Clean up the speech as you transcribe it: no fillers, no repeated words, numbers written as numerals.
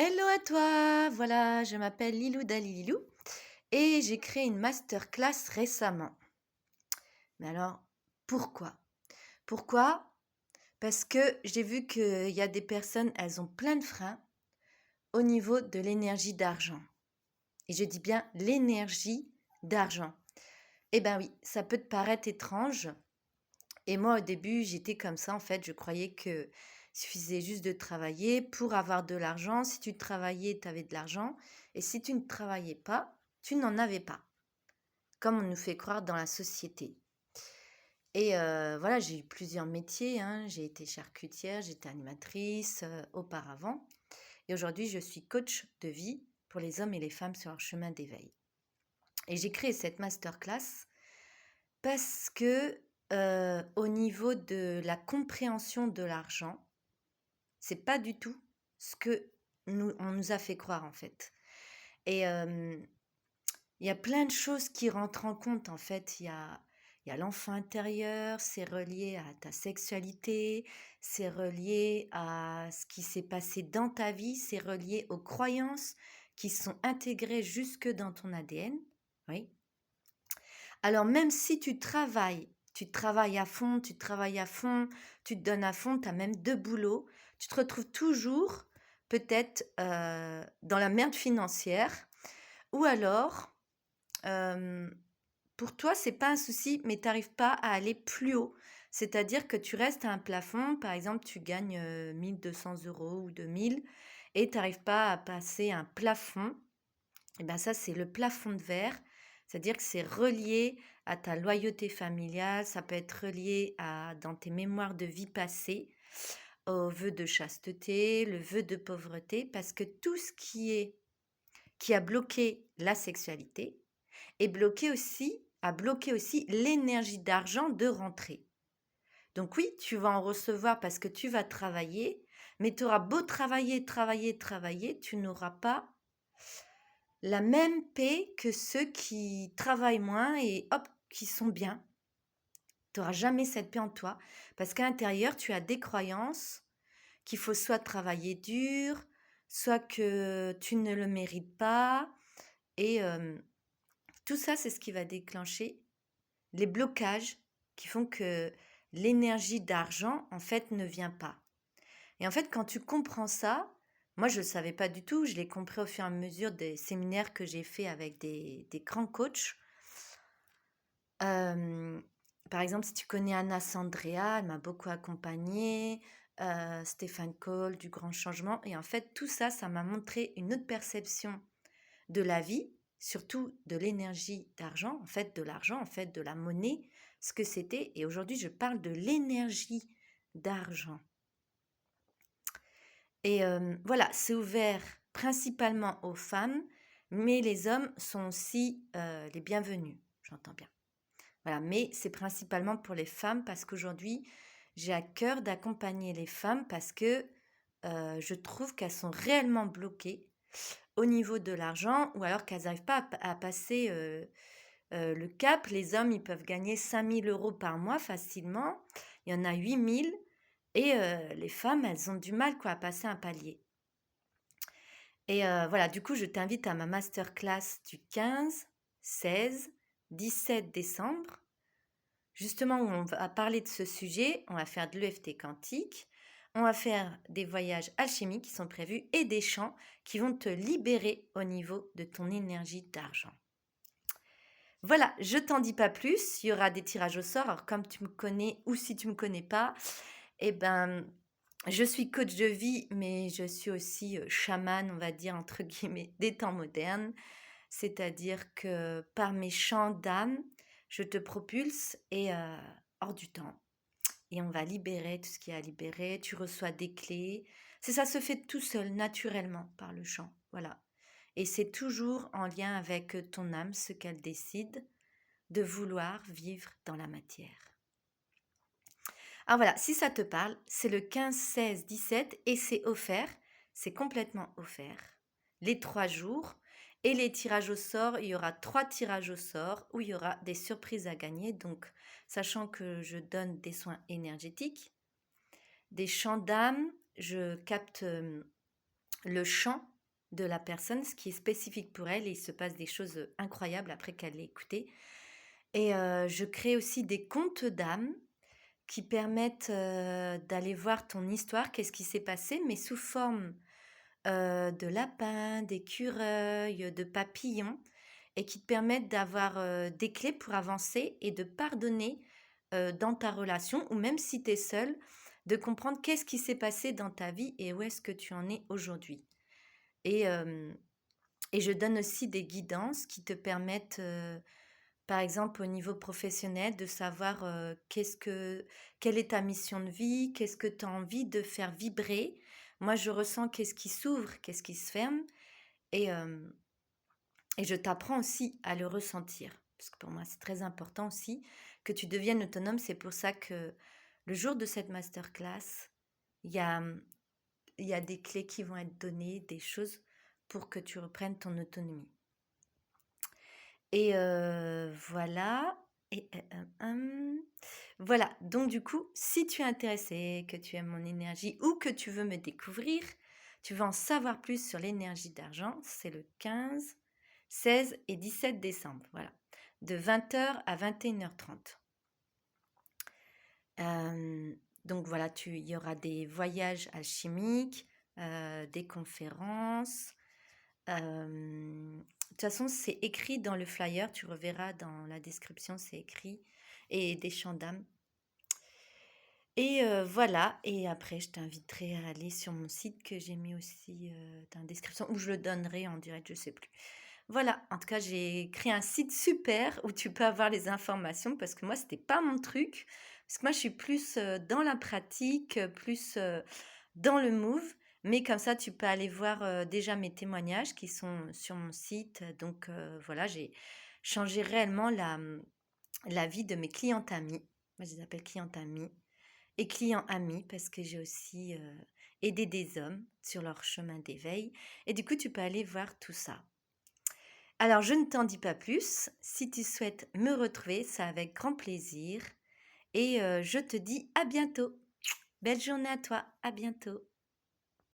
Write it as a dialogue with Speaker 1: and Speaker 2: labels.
Speaker 1: Hello à toi! Voilà, je m'appelle Lilou Dalililou et j'ai créé une masterclass récemment. Mais alors, pourquoi? Pourquoi? Parce que j'ai vu qu'il y a des personnes, elles ont plein de freins au niveau de l'énergie d'argent. Et je dis bien l'énergie d'argent. Eh ben oui, ça peut te paraître étrange. Et moi, au début, j'étais comme ça, en fait. Je croyais que suffisait juste de travailler pour avoir de l'argent. Si tu travaillais, tu avais de l'argent. Et si tu ne travaillais pas, tu n'en avais pas. Comme on nous fait croire dans la société. Et voilà, j'ai eu plusieurs métiers, hein. J'ai été charcutière, j'étais animatrice auparavant. Et aujourd'hui, je suis coach de vie pour les hommes et les femmes sur leur chemin d'éveil. Et j'ai créé cette masterclass parce que au niveau de la compréhension de l'argent, c'est pas du tout ce que on nous a fait croire en fait. Et il y a plein de choses qui rentrent en compte en fait. Il y a l'enfant intérieur, c'est relié à ta sexualité, c'est relié à ce qui s'est passé dans ta vie, c'est relié aux croyances qui sont intégrées jusque dans ton ADN. Oui. Alors même si tu travailles à fond, tu travailles à fond, tu te donnes à fond, tu as même 2 boulots, tu te retrouves toujours peut-être, dans la merde financière ou alors, hem, pour toi, c'est pas un souci, mais tu arrives pas à aller plus haut. C'est-à-dire que tu restes à un plafond, par exemple, tu gagnes, 1 200 € ou 2 000 et tu arrives pas à passer un plafond et ben ça, c'est le plafond de verre. C'est-à-dire que c'est relié à ta loyauté familiale, ça peut être relié à dans tes mémoires de vie passée, au vœu de chasteté, le vœu de pauvreté, parce que tout ce qui a bloqué la sexualité est bloqué aussi a bloqué aussi l'énergie d'argent de rentrer. Donc oui, tu vas en recevoir parce que tu vas travailler, mais tu auras beau travailler, travailler, travailler, tu n'auras pas la même paix que ceux qui travaillent moins et hop, qui sont bien. Tu n'auras jamais cette paix en toi parce qu'à l'intérieur, tu as des croyances qu'il faut soit travailler dur, soit que tu ne le mérites pas. Et tout ça, c'est ce qui va déclencher les blocages qui font que l'énergie d'argent, en fait, ne vient pas. Et en fait, quand tu comprends ça, moi, je ne le savais pas du tout. Je l'ai compris au fur et à mesure des séminaires que j'ai fait avec des grands coachs. Euh, Par exemple, si tu connais Anna Sandrea, elle m'a beaucoup accompagnée. Stéphane Cole, du Grand Changement. Et en fait, tout ça, ça m'a montré une autre perception de la vie, surtout de l'énergie d'argent, en fait, de l'argent, en fait, de la monnaie, ce que c'était. Et aujourd'hui, je parle de l'énergie d'argent. Et voilà, c'est ouvert principalement aux femmes, mais les hommes sont aussi les bienvenus, j'entends bien. Voilà, mais c'est principalement pour les femmes parce qu'aujourd'hui, j'ai à cœur d'accompagner les femmes parce que je trouve qu'elles sont réellement bloquées au niveau de l'argent ou alors qu'elles n'arrivent pas à passer le cap. Les hommes, ils peuvent gagner 5 000 € par mois facilement. Il y en a 8 000 et les femmes, elles ont du mal quoi, à passer un palier. Et voilà, du coup, je t'invite à ma masterclass du 15, 16, 17 décembre, justement où on va parler de ce sujet. On va faire de l'EFT quantique, on va faire des voyages alchimiques qui sont prévus et des chants qui vont te libérer au niveau de ton énergie d'argent. Voilà, je t'en dis pas plus, il y aura des tirages au sort. Alors comme tu me connais ou si tu me connais pas, eh ben je suis coach de vie, mais je suis aussi chamane, on va dire entre guillemets, des temps modernes. C'est-à-dire que par mes chants d'âme, je te propulse et hors du temps. Et on va libérer tout ce qui est à libérer. Tu reçois des clés. C'est ça se fait tout seul, naturellement, par le chant. Voilà. Et c'est toujours en lien avec ton âme, ce qu'elle décide de vouloir vivre dans la matière. Alors voilà, si ça te parle, c'est le 15, 16, 17 et c'est offert. C'est complètement offert. Les 3 jours. Et les tirages au sort, il y aura 3 tirages au sort où il y aura des surprises à gagner. Donc, sachant que je donne des soins énergétiques, des chants d'âme, je capte le champ de la personne, ce qui est spécifique pour elle, et il se passe des choses incroyables après qu'elle l'ait écouté. Et je crée aussi des contes d'âme qui permettent d'aller voir ton histoire, qu'est-ce qui s'est passé, mais sous forme de lapins, d'écureuils, de papillons, et qui te permettent d'avoir des clés pour avancer et de pardonner dans ta relation, ou même si tu es seul, de comprendre qu'est-ce qui s'est passé dans ta vie et où est-ce que tu en es aujourd'hui. Et, et je donne aussi des guidances qui te permettent, par exemple, au niveau professionnel, de savoir quelle est ta mission de vie, qu'est-ce que tu as envie de faire vibrer. Moi, je ressens qu'est-ce qui s'ouvre, qu'est-ce qui se ferme, et, et je t'apprends aussi à le ressentir. Parce que pour moi, c'est très important aussi que tu deviennes autonome. C'est pour ça que le jour de cette masterclass, il y a, il y a des clés qui vont être données, des choses pour que tu reprennes ton autonomie. Et voilà. Et voilà. Donc du coup, si tu es intéressé, que tu aimes mon énergie ou que tu veux me découvrir, tu veux en savoir plus sur l'énergie d'argent, c'est le 15, 16 et 17 décembre. Voilà. De 20h à 21h30. Donc voilà, il y aura des voyages alchimiques, des conférences. De toute façon, c'est écrit dans le flyer, tu reverras dans la description, c'est écrit, et des chants d'âme. Et voilà, et après, je t'inviterai à aller sur mon site que j'ai mis aussi dans la description, ou je le donnerai en direct, je sais plus. Voilà, en tout cas, j'ai créé un site super où tu peux avoir les informations parce que moi, c'était pas mon truc. Parce que moi, je suis plus dans la pratique, plus dans le move. Mais comme ça, tu peux aller voir déjà mes témoignages qui sont sur mon site. Donc voilà, j'ai changé réellement la vie de mes clientes amies. Moi, je les appelle clientes amies et clients amis parce que j'ai aussi aidé des hommes sur leur chemin d'éveil. Et du coup, tu peux aller voir tout ça. Alors, je ne t'en dis pas plus. Si tu souhaites me retrouver, c'est avec grand plaisir. Et je te dis à bientôt. Belle journée à toi. À bientôt.